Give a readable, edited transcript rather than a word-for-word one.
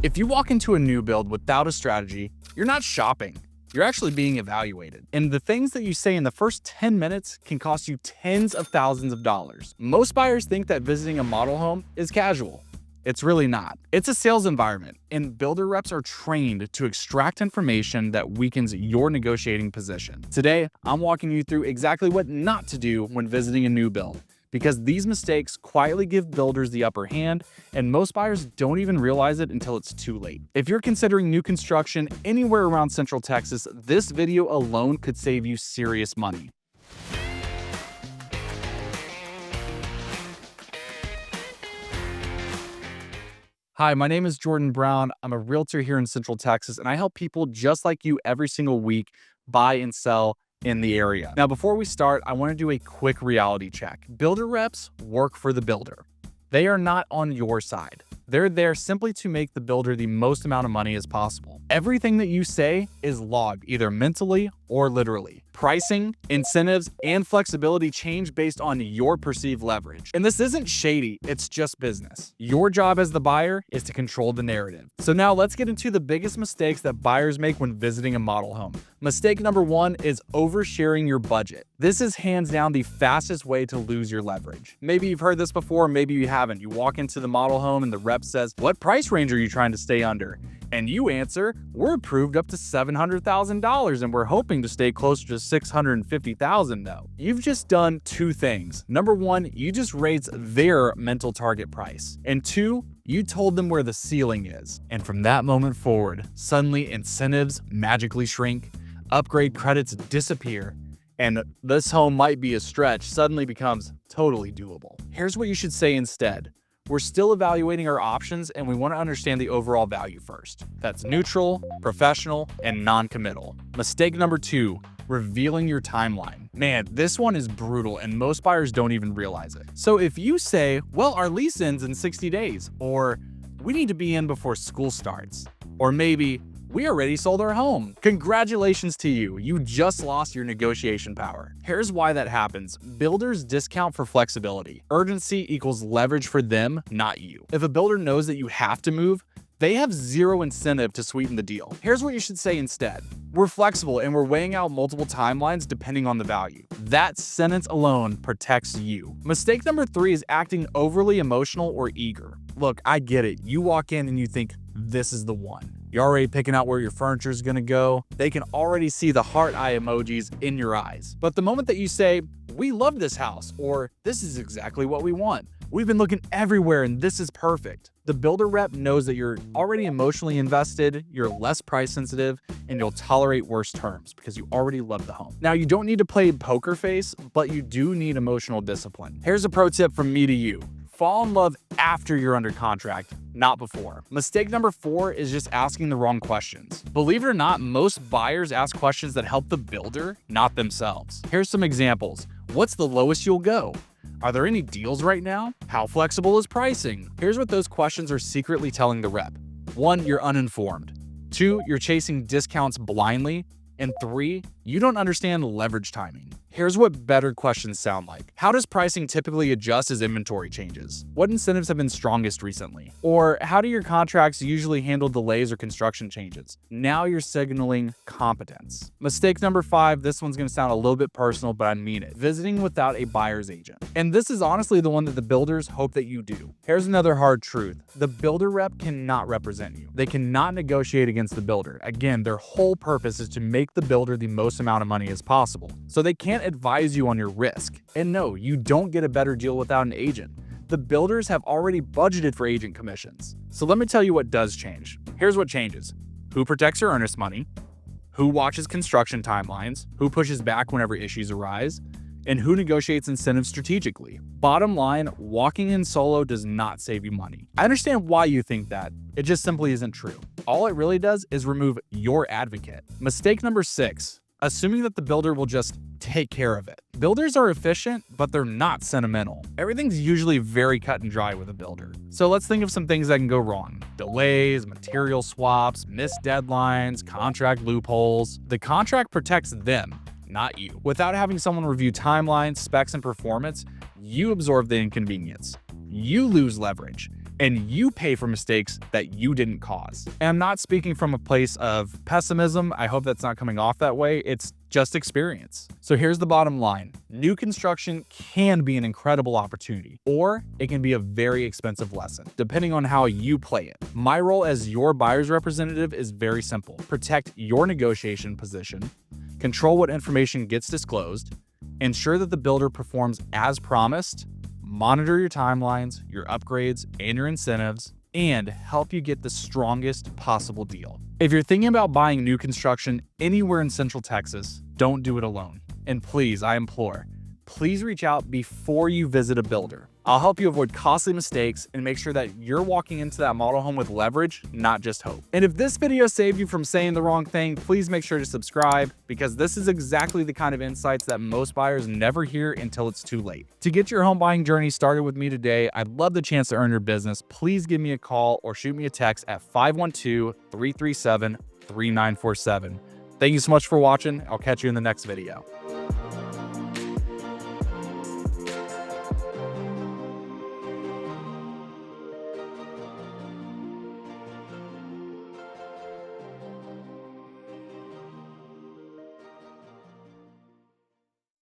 If you walk into a new build without a strategy, you're not shopping. You're actually being evaluated. And the things that you say in the first 10 minutes can cost you tens of thousands of dollars. Most buyers think that visiting a model home is casual. It's really not. It's a sales environment, and builder reps are trained to extract information that weakens your negotiating position. Today, I'm walking you through exactly what not to do when visiting a new build, because these mistakes quietly give builders the upper hand, and most buyers don't even realize it until it's too late. If you're considering new construction anywhere around Central Texas, this video alone could save you serious money. Hi, my name is Jordan Brown. I'm a realtor here in Central Texas, and I help people just like you every single week buy and sell in the area. Now, before we start, I want to do a quick reality check. Builder reps work for the builder. They are not on your side. They're there simply to make the builder the most amount of money as possible. Everything that you say is logged, either mentally or literally. Pricing, incentives, and flexibility change based on your perceived leverage. And this isn't shady, it's just business. Your job as the buyer is to control the narrative. So now let's get into the biggest mistakes that buyers make when visiting a model home. Mistake number one is oversharing your budget. This is hands down the fastest way to lose your leverage. Maybe you've heard this before, maybe you haven't. You walk into the model home and the rep says, "What price range are you trying to stay under?" And you answer, "We're approved up to $700,000 and we're hoping to stay closer to $650,000 though." You've just done two things. Number one, you just raised their mental target price. And two, you told them where the ceiling is. And from that moment forward, suddenly incentives magically shrink, upgrade credits disappear, and this home might be a stretch suddenly becomes totally doable. Here's what you should say instead. We're still evaluating our options and we want to understand the overall value first. That's neutral, professional, and non-committal. Mistake number two, revealing your timeline. Man, this one is brutal and most buyers don't even realize it. So if you say, "Well, our lease ends in 60 days, or "We need to be in before school starts," or maybe "We already sold our home," congratulations to you. You just lost your negotiation power. Here's why that happens. Builders discount for flexibility. Urgency equals leverage for them, not you. If a builder knows that you have to move, they have zero incentive to sweeten the deal. Here's what you should say instead. "We're flexible and we're weighing out multiple timelines depending on the value." That sentence alone protects you. Mistake number three is acting overly emotional or eager. Look, I get it. You walk in and you think, "This is the one." You're already picking out where your furniture is gonna go. They can already see the heart eye emojis in your eyes. But the moment that you say, "We love this house," or "This is exactly what we want. We've been looking everywhere and this is perfect," the builder rep knows that you're already emotionally invested, you're less price sensitive, and you'll tolerate worse terms because you already love the home. Now, you don't need to play poker face, but you do need emotional discipline. Here's a pro tip from me to you. Fall in love after you're under contract, not before. Mistake number four is just asking the wrong questions. Believe it or not, most buyers ask questions that help the builder, not themselves. Here's some examples. What's the lowest you'll go? Are there any deals right now? How flexible is pricing? Here's what those questions are secretly telling the rep. 1, you're uninformed. 2, you're chasing discounts blindly. And 3, you don't understand leverage timing. Here's what better questions sound like. How does pricing typically adjust as inventory changes? What incentives have been strongest recently? Or how do your contracts usually handle delays or construction changes? Now you're signaling competence. Mistake number 5, this one's gonna sound a little bit personal, but I mean it. Visiting without a buyer's agent. And this is honestly the one that the builders hope that you do. Here's another hard truth. The builder rep cannot represent you. They cannot negotiate against the builder. Again, their whole purpose is to make the builder the most amount of money as possible. So they can't advise you on your risk. And no, you don't get a better deal without an agent. The builders have already budgeted for agent commissions. So let me tell you what does change. Here's what changes. Who protects your earnest money? Who watches construction timelines? Who pushes back whenever issues arise? And who negotiates incentives strategically? Bottom line, walking in solo does not save you money. I understand why you think that. It just simply isn't true. All it really does is remove your advocate. Mistake number 6, assuming that the builder will just take care of it. Builders are efficient, but they're not sentimental. Everything's usually very cut and dry with a builder. So let's think of some things that can go wrong. Delays, material swaps, missed deadlines, contract loopholes. The contract protects them, not you. Without having someone review timelines, specs, and performance, you absorb the inconvenience. You lose leverage. and you pay for mistakes that you didn't cause. And I'm not speaking from a place of pessimism. I hope that's not coming off that way. It's just experience. So here's the bottom line. New construction can be an incredible opportunity, or it can be a very expensive lesson, depending on how you play it. My role as your buyer's representative is very simple. Protect your negotiation position, control what information gets disclosed, ensure that the builder performs as promised, monitor your timelines, your upgrades, and your incentives, and help you get the strongest possible deal. If you're thinking about buying new construction anywhere in Central Texas, don't do it alone. And please, I implore, please reach out before you visit a builder. I'll help you avoid costly mistakes and make sure that you're walking into that model home with leverage, not just hope. And if this video saved you from saying the wrong thing, please make sure to subscribe, because this is exactly the kind of insights that most buyers never hear until it's too late. To get your home buying journey started with me today, I'd love the chance to earn your business. Please give me a call or shoot me a text at 512-337-3947. Thank you so much for watching. I'll catch you in the next video.